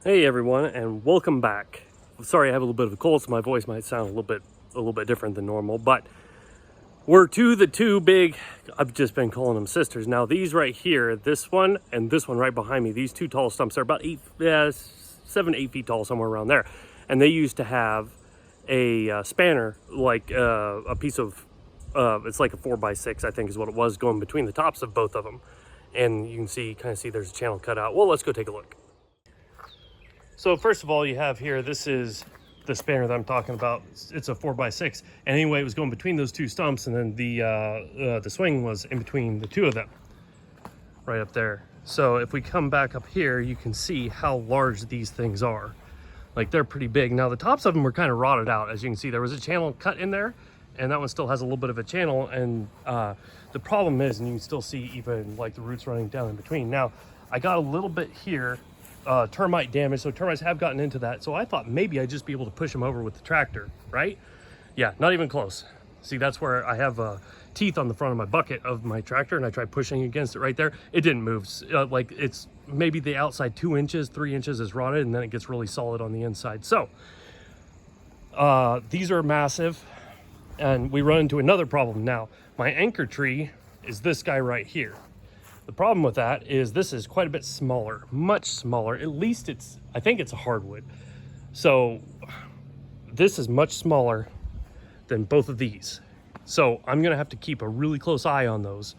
Hey everyone, and welcome back. Sorry I have a little bit of a cold, so my voice might sound a little bit different than normal, but we're to the two big, I've just been calling them sisters. Now these right here, this one and this one right behind me, these two tall stumps are about 7 to 8 feet tall, somewhere around there. And they used to have a spanner, like a piece of, it's like a 4x6, I think is what it was, going between the tops of both of them. And you can kind of see there's a channel cut out. Well, let's go take a look. So first of all, you have here, this is the spanner that I'm talking about. It's a 4x6. And anyway, it was going between those two stumps, and then the swing was in between the two of them, right up there. So if we come back up here, you can see how large these things are. Like, they're pretty big. Now the tops of them were kind of rotted out. As you can see, there was a channel cut in there, and that one still has a little bit of a channel. And the problem is, and you can still see even like the roots running down in between. Now, I got a little bit here, termite damage, so termites have gotten into that. So I thought maybe I'd just be able to push them over with the tractor, right? Yeah, not even close. See, that's where I have teeth on the front of my bucket of my tractor, and I tried pushing against it right there. It didn't move. Like, it's maybe the outside 2 inches, 3 inches is rotted, and then it gets really solid on the inside. So these are massive, and we run into another problem now. My anchor tree is this guy right here. The problem with that is this is quite a bit smaller, much smaller. At least I think it's a hardwood. So this is much smaller than both of these. So I'm gonna have to keep a really close eye on those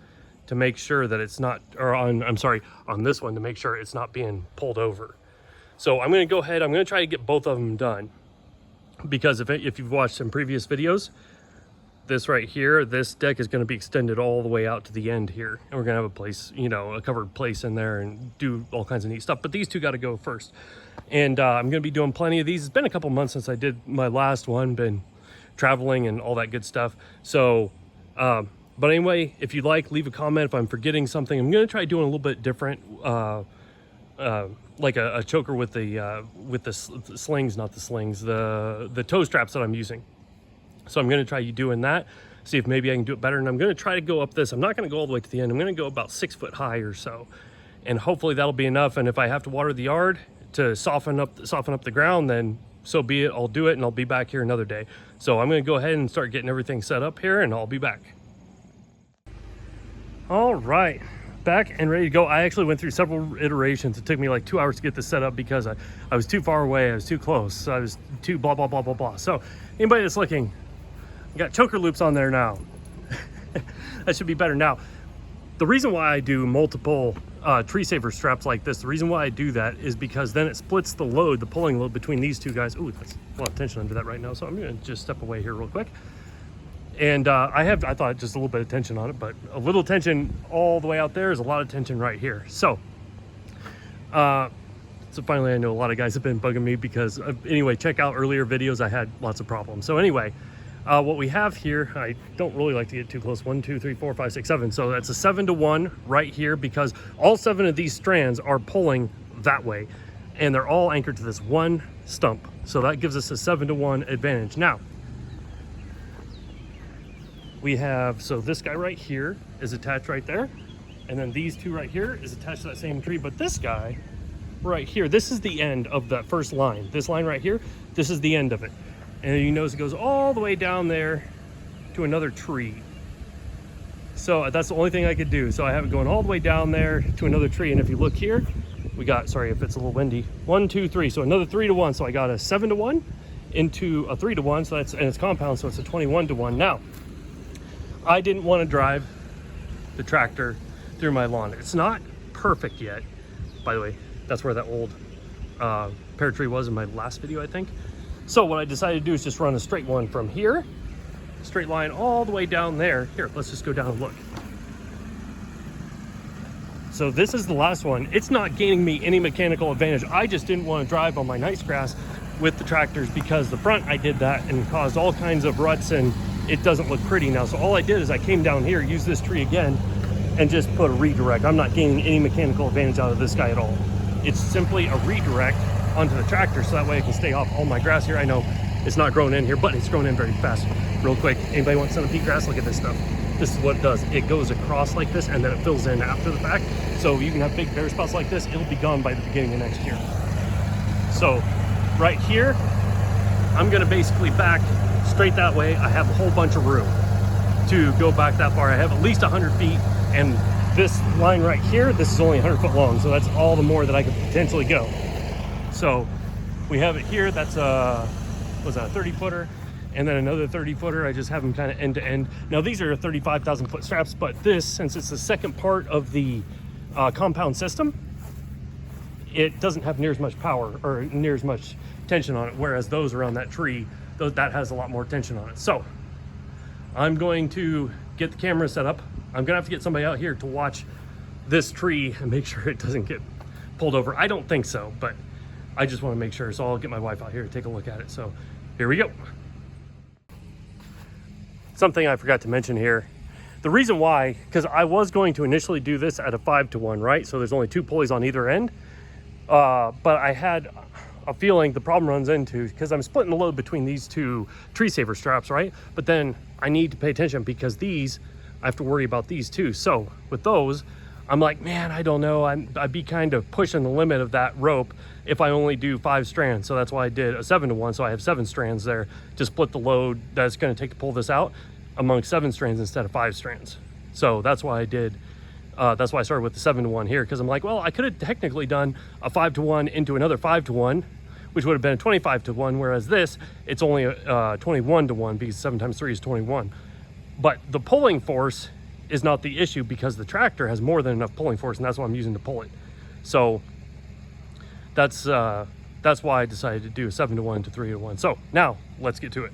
to make sure that it's not, on this one, to make sure it's not being pulled over. So I'm gonna go ahead, I'm gonna try to get both of them done, because if you've watched some previous videos, this right here, this deck is going to be extended all the way out to the end here, and we're going to have a place, a covered place in there and do all kinds of neat stuff. But these two got to go first, and I'm going to be doing plenty of these. It's been a couple months since I did my last one, been traveling and all that good stuff. So but anyway, if you'd like, leave a comment if I'm forgetting something. I'm going to try doing a little bit different, like a choker with the slings, not the slings, the toe straps that I'm using. So I'm going to try doing that, see if maybe I can do it better. And I'm going to try to go up this. I'm not going to go all the way to the end. I'm going to go about 6 foot high or so. And hopefully that'll be enough. And if I have to water the yard to soften up the ground, then so be it. I'll do it, and I'll be back here another day. So I'm going to go ahead and start getting everything set up here, and I'll be back. All right, back and ready to go. I actually went through several iterations. It took me like 2 hours to get this set up because I was too far away. I was too close. I was too blah, blah, blah, blah, blah. So anybody that's looking, I got choker loops on there now. That should be better. Now, the reason why I do multiple tree saver straps like this, the reason why I do that is because then it splits the load, the pulling load between these two guys. Ooh, that's a lot of tension under that right now. So I'm gonna just step away here real quick. And I thought just a little bit of tension on it, but a little tension all the way out there is a lot of tension right here. So finally, I know a lot of guys have been bugging me because anyway, check out earlier videos. I had lots of problems. So anyway, what we have here, I don't really like to get too close. 1, 2, 3, 4, 5, 6, 7. So that's a 7 to 1 right here, because all 7 of these strands are pulling that way, and they're all anchored to this one stump. So that gives us a 7 to 1 advantage. Now, we have, so this guy right here is attached right there, and then these two right here is attached to that same tree. But this guy right here, this is the end of that first line. This line right here, this is the end of it. And you notice it goes all the way down there to another tree. So that's the only thing I could do. So I have it going all the way down there to another tree. And if you look here, we got, sorry if it's a little windy, 1, 2, 3. So another 3 to 1. So I got a 7 to 1 into a 3 to 1. So that's, and it's compound, so it's a 21 to 1. Now, I didn't want to drive the tractor through my lawn. It's not perfect yet. By the way, that's where that old pear tree was in my last video, I think. So what I decided to do is just run a straight one from here, straight line all the way down there. Here, let's just go down and look. So this is the last one. It's not gaining me any mechanical advantage. I just didn't want to drive on my nice grass with the tractors, because the front I did that and caused all kinds of ruts, and it doesn't look pretty now. So all I did is I came down here, used this tree again, and just put a redirect. I'm not gaining any mechanical advantage out of this guy at all. It's simply a redirect onto the tractor, so that way I can stay off all my grass here. I know it's not growing in here, but it's growing in very fast. Real quick, anybody want centipede grass? Look at this stuff. This is what it does. It goes across like this, and then it fills in after the fact. So you can have big bare spots like this. It'll be gone by the beginning of next year. So right here, I'm gonna basically back straight that way. I have a whole bunch of room to go back that far. I have at least 100 feet, and this line right here, this is only 100 foot long, so that's all the more that I could potentially go. So we have it here, that's a 30 footer, and then another 30 footer. I just have them kind of end to end. Now these are 35,000 foot straps, but this, since it's the second part of the compound system, it doesn't have near as much power or near as much tension on it, whereas those around that tree, that has a lot more tension on it. So I'm going to get the camera set up. I'm gonna have to get somebody out here to watch this tree and make sure it doesn't get pulled over. I don't think so, but I just want to make sure. So I'll get my wife out here to take a look at it. So here we go. Something I forgot to mention here. The reason why, because I was going to initially do this at a 5-to-1, right? So there's only 2 pulleys on either end. But I had a feeling the problem runs into, because I'm splitting the load between these 2 tree saver straps, right? But then I need to pay attention because these, I have to worry about these too. So with those, I'm like, man, I don't know. I'd be kind of pushing the limit of that rope if I only do 5 strands. So that's why I did a 7-to-1. So I have 7 strands there to split the load that's going to take to pull this out among 7 strands instead of 5 strands. So that's why I did. That's why I started with the 7-to-1 here, because I'm like, well, I could have technically done a 5-to-1 into another 5-to-1, which would have been a 25-to-1, whereas this, it's only a 21-to-1 because 7 times 3 is 21. But the pulling force is not the issue because the tractor has more than enough pulling force, and that's what I'm using to pull it. So that's why I decided to do a 7-to-1 to 3-to-1. So now let's get to it.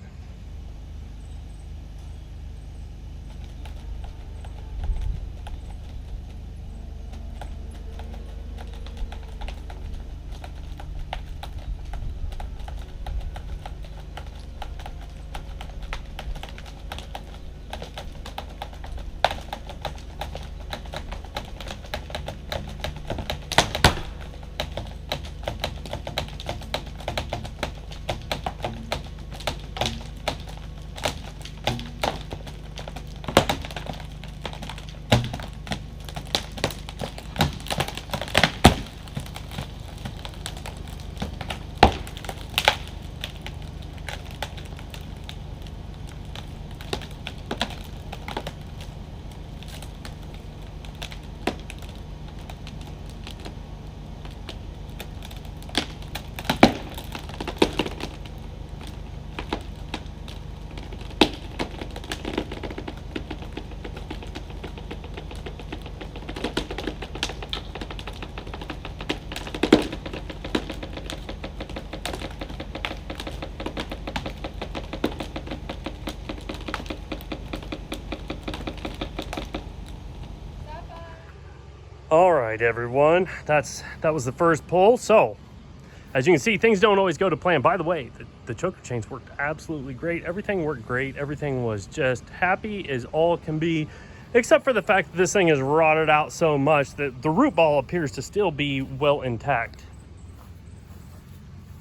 All right, everyone, that was the first pull. So as you can see, things don't always go to plan. By the way, the choker chains worked absolutely great. Everything worked great. Everything was just happy as all can be, except for the fact that this thing is rotted out so much that the root ball appears to still be well intact.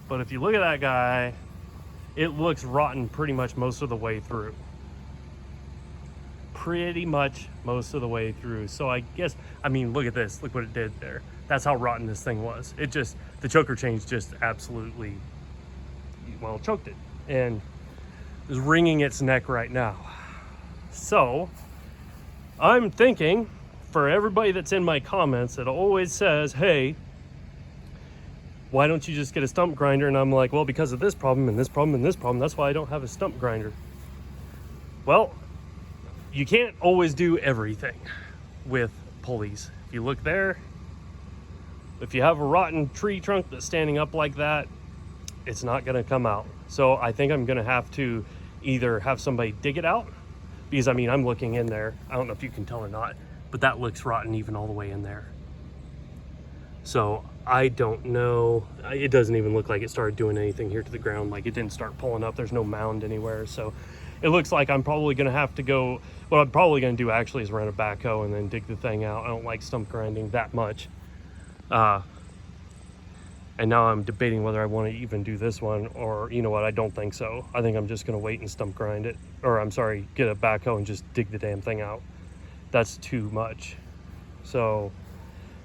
But if you look at that guy, it looks rotten pretty much most of the way through. Pretty much most of the way through. So I guess, I mean, look at this. Look what it did there. That's how rotten this thing was. It just, the choker chains just absolutely, well, choked it and is wringing its neck right now. So I'm thinking, for everybody that's in my comments that always says, hey, why don't you just get a stump grinder? And I'm like, well, because of this problem and this problem and this problem, that's why I don't have a stump grinder. Well, you can't always do everything with pulleys. If you look there, if you have a rotten tree trunk that's standing up like that, it's not gonna come out. So I think I'm gonna have to either have somebody dig it out, because I mean, I'm looking in there. I don't know if you can tell or not, but that looks rotten even all the way in there. So I don't know. It doesn't even look like it started doing anything here to the ground. Like it didn't start pulling up. There's no mound anywhere. So it looks like I'm probably gonna have to go, what I'm probably gonna do actually is run a backhoe and then dig the thing out. I don't like stump grinding that much. And now I'm debating whether I want to even do this one, or you know what, I don't think so. I think I'm just gonna wait and stump grind it, or I'm sorry, get a backhoe and just dig the damn thing out. That's too much. So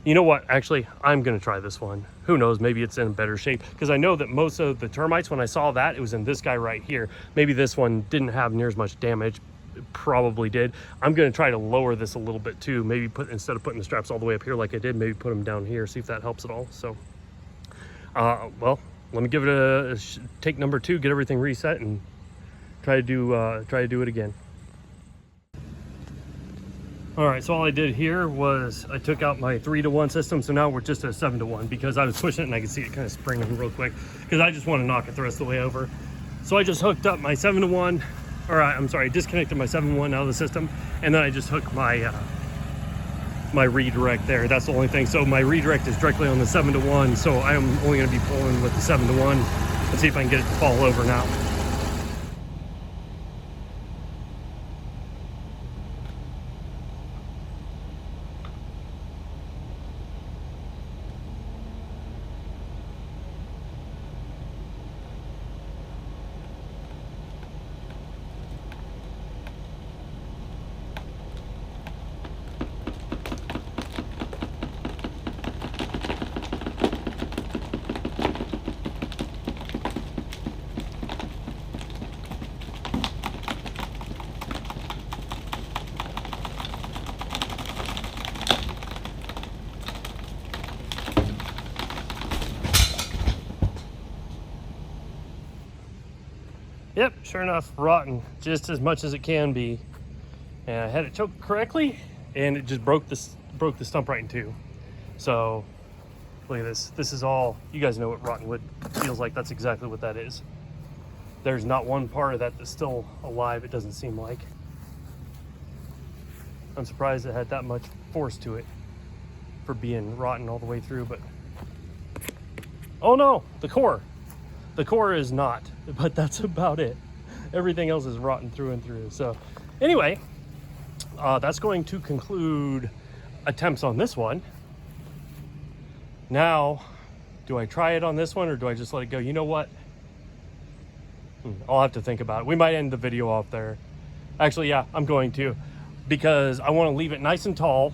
You know what? Actually, I'm going to try this one. Who knows? Maybe it's in better shape, because I know that most of the termites, when I saw that, it was in this guy right here. Maybe this one didn't have near as much damage. It probably did. I'm going to try to lower this a little bit too. Maybe instead of putting the straps all the way up here like I did, maybe put them down here, see if that helps at all. So, well, let me give it a take number 2, get everything reset, and try to do it again. All right, so all I did here was I took out my 3-to-1 system, so now we're just at a 7-to-1, because I was pushing it and I could see it kind of springing real quick, because I just want to knock it the rest of the way over. So I just hooked up my 7-to-1, or I'm sorry, disconnected my 7-to-1 out of the system, and then I just hooked my my redirect there. That's the only thing. So my redirect is directly on the 7-to-1, so I am only going to be pulling with the 7-to-1. Let's see if I can get it to fall over now. Yep, sure enough, rotten just as much as it can be. And I had it choked correctly, and it just broke the stump right in two. So look at this. This is all, you guys know what rotten wood feels like. That's exactly what that is. There's not one part of that that's still alive, it doesn't seem like. I'm surprised it had that much force to it for being rotten all the way through, but oh no, the core. The core is not, but that's about it. Everything else is rotten through and through. So anyway, that's going to conclude attempts on this one. Now, do I try it on this one or do I just let it go? You know what? I'll have to think about it. We might end the video off there. Actually, yeah, I'm going to, because I want to leave it nice and tall.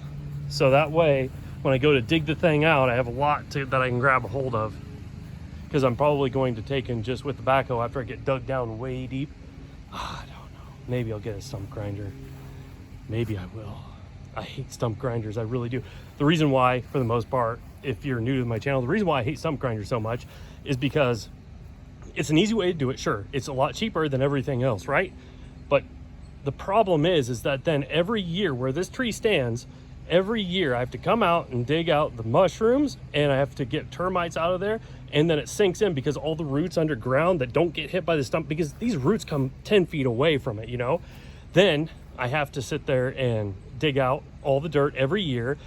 So that way, when I go to dig the thing out, I have a lot that I can grab a hold of. Because I'm probably going to take in just with the backhoe after I get dug down way deep. I don't know. Maybe I'll get a stump grinder. Maybe I will. I hate stump grinders, I really do. The reason why, for the most part, if you're new to my channel, the reason why I hate stump grinders so much is because it's an easy way to do it, sure. It's a lot cheaper than everything else, right? But the problem is that then every year where this tree stands, every year I have to come out and dig out the mushrooms, and I have to get termites out of there, and then it sinks in because all the roots underground that don't get hit by the stump, because these roots come 10 feet away from it, you know? Then I have to sit there and dig out all the dirt every year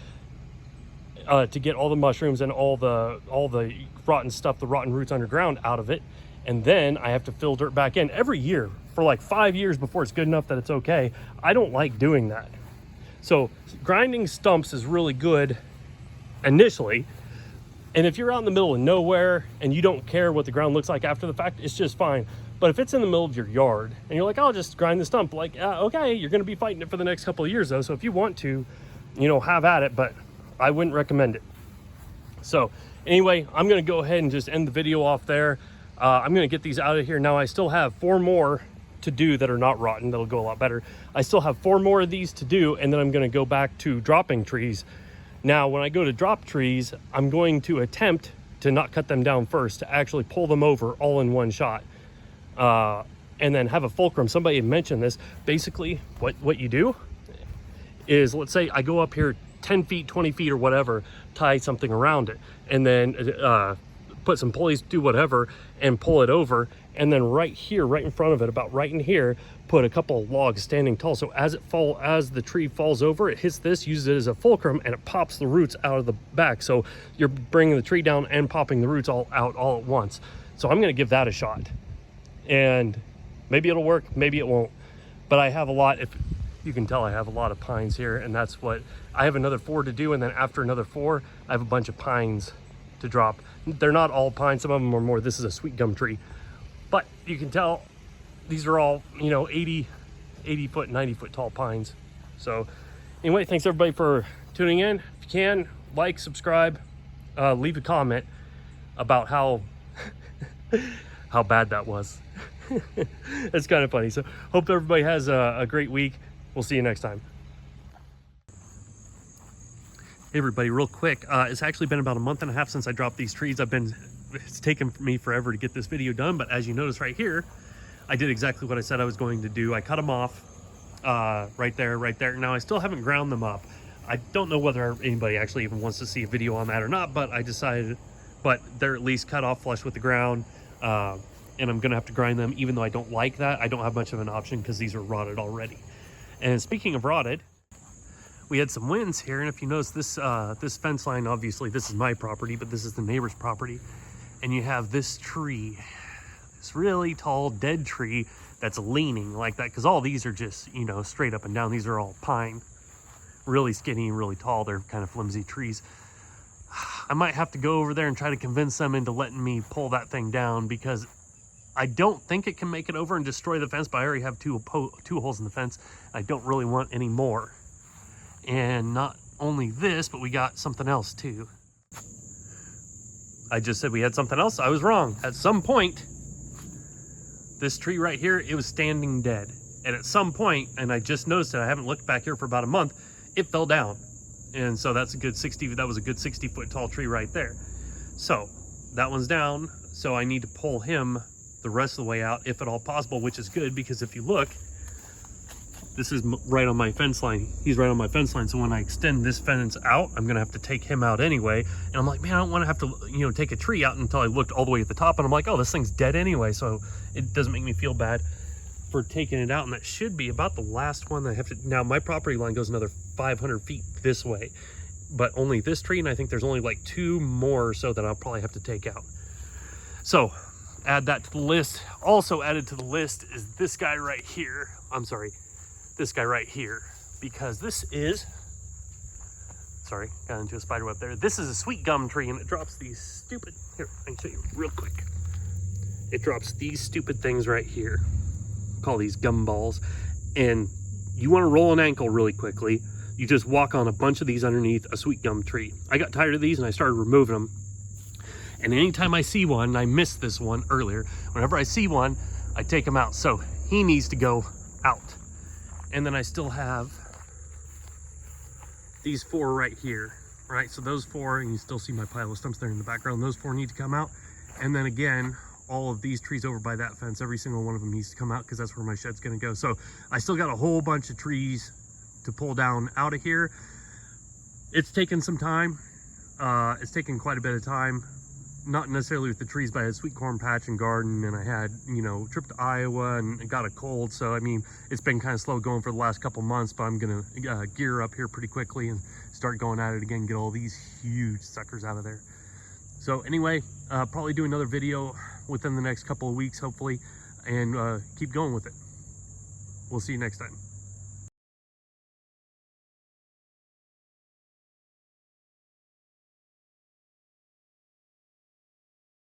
to get all the mushrooms and all the rotten stuff, the rotten roots underground out of it. And then I have to fill dirt back in every year for like 5 years before it's good enough that it's okay. I don't like doing that. So grinding stumps is really good initially. And if you're out in the middle of nowhere and you don't care what the ground looks like after the fact, it's just fine. But if it's in the middle of your yard and you're like, I'll just grind the stump, like, okay, you're going to be fighting it for the next couple of years though. So if you want to, you know, have at it, but I wouldn't recommend it. So anyway, I'm going to go ahead and just end the video off there. I'm going to get these out of here. Now I still have 4 more to do that are not rotten. That'll go a lot better. I still have 4 more of these to do, and then I'm going to go back to dropping trees. Now, when I go to drop trees, I'm going to attempt to not cut them down first, to actually pull them over all in one shot, and then have a fulcrum. Somebody had mentioned this. Basically, what you do is, let's say I go up here 10 feet, 20 feet or whatever, tie something around it, and then put some pulleys, do whatever, and pull it over. And then right here, right in front of it, about right in here, put a couple of logs standing tall. So as the tree falls over, it hits this, uses it as a fulcrum, and it pops the roots out of the back. So you're bringing the tree down and popping the roots all out all at once. So I'm going to give that a shot. And maybe it'll work, maybe it won't. But I have a lot, if you can tell, I have a lot of pines here, and that's what, I have another 4 to do, and then after another 4, I have a bunch of pines to drop. They're not all pines, some of them are more, this is a sweet gum tree. But you can tell these are all, you know, 80 foot, 90 foot tall pines. So anyway, thanks everybody for tuning in. If you can, like, subscribe, leave a comment about how how bad that was. It's kind of funny. So hope everybody has a great week. We'll see you next time. Hey everybody, real quick, it's actually been about a month and a half since I dropped these trees. It's taken me forever to get this video done, but as you notice right here, I did exactly what I said I was going to do. I cut them off right there. Now I still haven't ground them up. I don't know whether anybody actually even wants to see a video on that or not, but I decided, but they're at least cut off flush with the ground, and I'm gonna have to grind them. Even though I don't like that, I don't have much of an option because these are rotted already. And speaking of rotted, we had some winds here, and if you notice this this fence line, obviously this is my property, but this is the neighbor's property, and you have this tree, this really tall dead tree that's leaning like that, because all these are just, you know, straight up and down. These are all pine, really skinny and really tall. They're kind of flimsy trees. I might have to go over there and try to convince them into letting me pull that thing down, because I don't think it can make it over and destroy the fence, but I already have two holes in the fence. I don't really want any more. And not only this, but we got something else too. I just said we had something else. I was wrong. At some point, this tree right here, it was standing dead. And at some point, and I just noticed it, I haven't looked back here for about a month, it fell down. And so that's a good 60, that was a good 60-foot tall tree right there. So that one's down. So I need to pull him the rest of the way out, if at all possible, which is good, because if you look, this is right on my fence line. He's right on my fence line. So when I extend this fence out, I'm gonna have to take him out anyway. And I'm like, man, I don't wanna have to, you know, take a tree out until I looked all the way at the top. And I'm like, oh, this thing's dead anyway. So it doesn't make me feel bad for taking it out. And that should be about the last one that I have to. Now my property line goes another 500 feet this way, but only this tree. And I think there's only like 2 more or so that I'll probably have to take out. So add that to the list. Also added to the list is this guy right here. I'm sorry. This guy right here, because this is, sorry, got into a spider web there. This is a sweet gum tree, and it drops these stupid, here, I can show you real quick. It drops these stupid things right here. Call these gum balls. And you want to roll an ankle really quickly, you just walk on a bunch of these underneath a sweet gum tree. I got tired of these and I started removing them. And anytime I see one, and I missed this one earlier, whenever I see one, I take them out. So he needs to go out. And then I still have these 4 right here, right? So those 4, and you still see my pile of stumps there in the background, those 4 need to come out. And then again, all of these trees over by that fence, every single one of them needs to come out, because that's where my shed's gonna go. So I still got a whole bunch of trees to pull down out of here. It's taken some time. It's taken quite a bit of time. Not necessarily with the trees, but I had sweet corn patch and garden, and I had, you know, trip to Iowa and got a cold. So, I mean, it's been kind of slow going for the last couple months, but I'm going to gear up here pretty quickly and start going at it again, get all these huge suckers out of there. So anyway, probably do another video within the next couple of weeks, hopefully, and keep going with it. We'll see you next time.